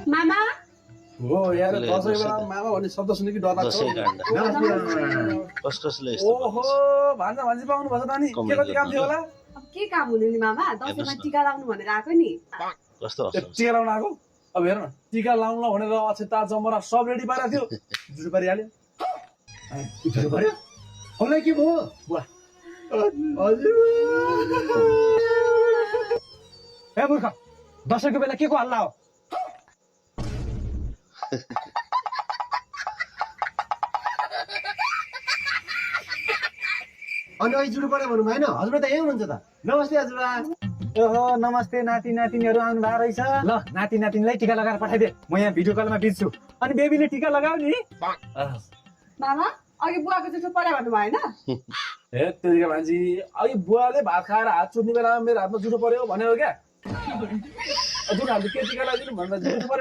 मामा हो यार दसैँ बेला मामा भन्ने शब्द सुने कि डर लाग्छ दसैँ काण्ड कसले यस्तो ओहो भान्जा भान्जी पाउनु भएछ नानी के कति काम थियो होला अब के काम हुने नि मामा दसैँमा टिका लाउनु भनेर आएको नि कस्तो ए, टिका लाउन आएको अब हेर न टिका लाउन भनेर अक्षता जमरा सब रेडी पारेको थियो जुटो पारिहाल्यो उठ्नु पर्यो मलाई के भयो बुवा हजुर ए मूर्ख दसैँको बेला के को हल्ला हो अनि अहिले जुटो पर्यो भन्नु भएन हजुरबा त यहीँ हुनुहुन्छ त नमस्ते हजुरबा ओहो नमस्ते नाति नातिनीहरू आउनु भएको रहेछ ल नाति नातिनीलाई टिका लगाएर पठाइदे म यहाँ भिडियो कलमा बित्छु अनि बेबीले टिका लगाऊ नि मामा अघि बुवाको जुठो पर्यो भन्नु भएन ए तेरिका भान्जी अघि बुवाले भात खाएर हात चुट्ने बेलामा मेरो हातमा जुठो पर्यो भन्यो क्या जुन हामीले के टिका लगाइदिनु भन्दा जुठो पर्यो